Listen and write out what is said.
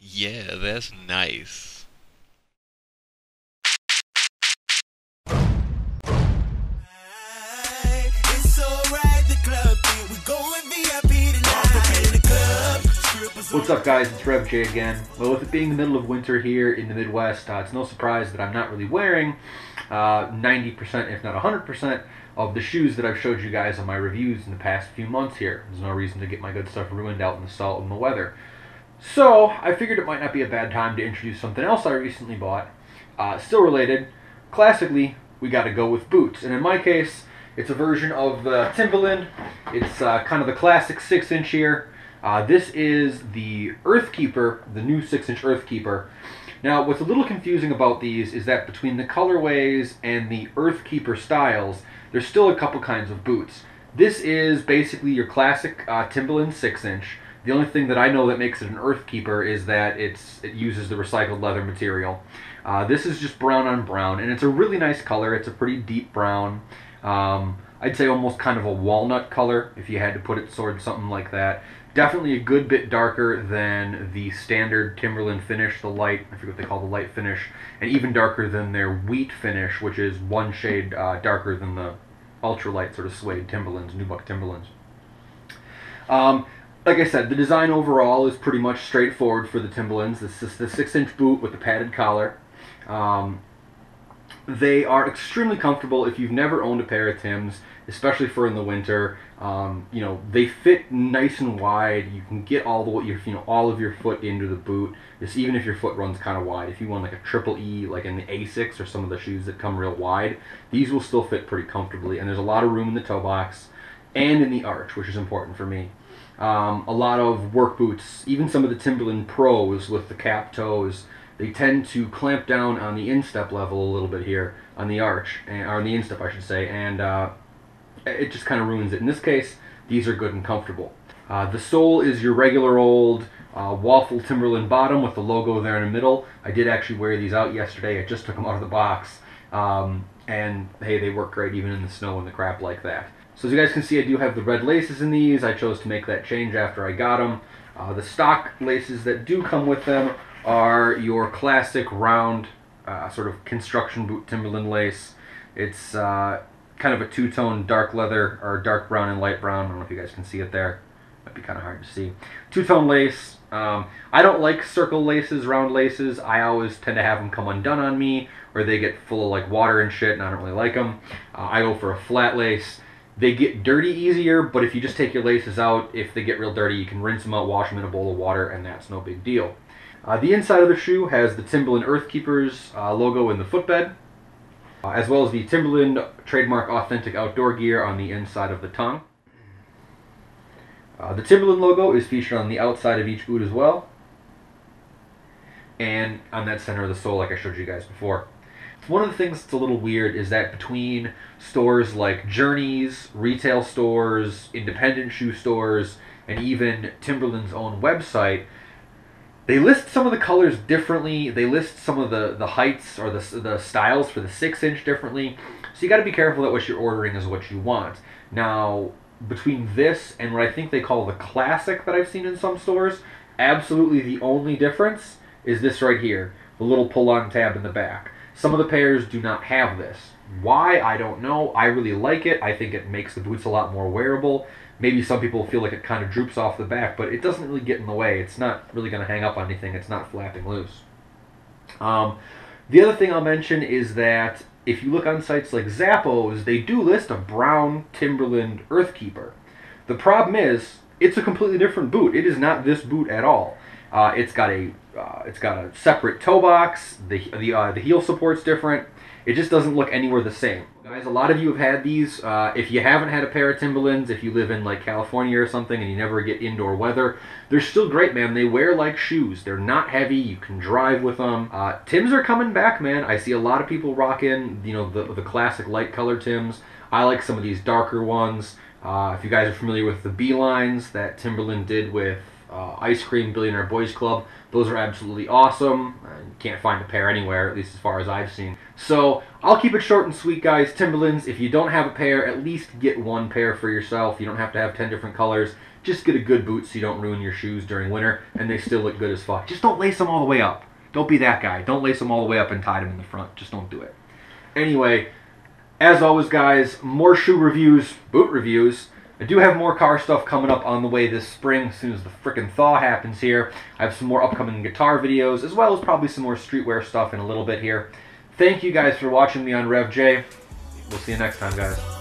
Yeah, that's nice. It's alright, the club thing. We going VIP tonight in the club. What's up, guys? It's Rev J again. Well, with it being the middle of winter here in the Midwest, it's no surprise that I'm not really wearing 90%, if not 100%, of the shoes that I've showed you guys on my reviews in the past few months here. There's no reason to get my good stuff ruined out in the salt and the weather. So, I figured it might not be a bad time to introduce something else I recently bought. Still related. Classically, we gotta go with boots. And in my case, it's a version of Timberland. It's kind of the classic 6-inch here. This is the Earthkeeper, the new 6-inch Earthkeeper. Now, what's a little confusing about these is that between the colorways and the Earthkeeper styles, there's still a couple kinds of boots. This is basically your classic Timberland 6-inch. The only thing that I know that makes it an Earthkeeper is that it uses the recycled leather material. This is just brown on brown, and it's a really nice color. It's a pretty deep brown. I'd say almost kind of a walnut color, if you had to put it towards something like that. Definitely a good bit darker than the standard Timberland finish, the light, I forget what they call the light finish, and even darker than their wheat finish, which is one shade darker than the ultralight sort of suede Timberlands, nubuck Timberlands. Like I said, the design overall is pretty much straightforward for the Timberlands. This is the 6-inch boot with the padded collar. They are extremely comfortable if you've never owned a pair of Tims, especially for in the winter. You know, they fit nice and wide. You can get all of your foot into the boot. Just even if your foot runs kind of wide. If you want like a triple E, like in the Asics or some of the shoes that come real wide, these will still fit pretty comfortably. And there's a lot of room in the toe box and in the arch, which is important for me. A lot of work boots, even some of the Timberland Pros with the cap toes, they tend to clamp down on the instep level a little bit here, on the arch, or on the instep I should say, and it just kind of ruins it. In this case, these are good and comfortable. The sole is your regular old waffle Timberland bottom with the logo there in the middle. I did actually wear these out yesterday. I just took them out of the box, and hey, they work great even in the snow and the crap like that. So as you guys can see, I do have the red laces in these. I chose to make that change after I got them. The stock laces that do come with them are your classic round sort of construction boot Timberland lace. It's kind of a two-tone dark leather, or dark brown and light brown. I don't know if you guys can see it there. Might be kind of hard to see. Two-tone lace. I don't like circle laces, round laces. I always tend to have them come undone on me, or they get full of like water and shit, and I don't really like them. I go for a flat lace. They get dirty easier, but if you just take your laces out, if they get real dirty, you can rinse them out, wash them in a bowl of water, and that's no big deal. The inside of the shoe has the Timberland Earthkeepers logo in the footbed, as well as the Timberland trademark authentic outdoor gear on the inside of the tongue. The Timberland logo is featured on the outside of each boot as well, and on that center of the sole like I showed you guys before. One of the things that's a little weird is that between stores like Journeys, retail stores, independent shoe stores, and even Timberland's own website, they list some of the colors differently. They list some of the heights or the styles for the 6-inch differently. So you got to be careful that what you're ordering is what you want. Now, between this and what I think they call the Classic that I've seen in some stores, absolutely the only difference is this right here, the little pull-on tab in the back. Some of the pairs do not have this. Why? I don't know. I really like it. I think it makes the boots a lot more wearable. Maybe some people feel like it kind of droops off the back, but it doesn't really get in the way. It's not really going to hang up on anything. It's not flapping loose. The other thing I'll mention is that if you look on sites like Zappos, they do list a brown Timberland Earthkeeper. The problem is, it's a completely different boot. It is not this boot at all. It's got a separate toe box. The heel support's different. It just doesn't look anywhere the same. Guys, a lot of you have had these. If you haven't had a pair of Timberlands, if you live in like California or something and you never get indoor weather, they're still great, man. They wear like shoes. They're not heavy. You can drive with them. Tims are coming back, man. I see a lot of people rocking, you know, the classic light color Tims. I like some of these darker ones. If you guys are familiar with the B-lines that Timberland did with Ice Cream Billionaire Boys Club, those are absolutely awesome. can't find a pair anywhere, at least as far as I've seen. So I'll keep it short and sweet, guys. Timberlands, if you don't have a pair, at least get one pair for yourself. You don't have to have 10 different colors. Just get a good boot so you don't ruin your shoes during winter, and they still look good as fuck. Just don't lace them all the way up. Don't be that guy. Don't lace them all the way up and tie them in the front. Just don't do it. Anyway, as always, guys, more shoe reviews, boot reviews. I do have more car stuff coming up on the way this spring as soon as the frickin' thaw happens here. I have some more upcoming guitar videos, as well as probably some more streetwear stuff in a little bit here. Thank you guys for watching me on Rev J. We'll see you next time, guys.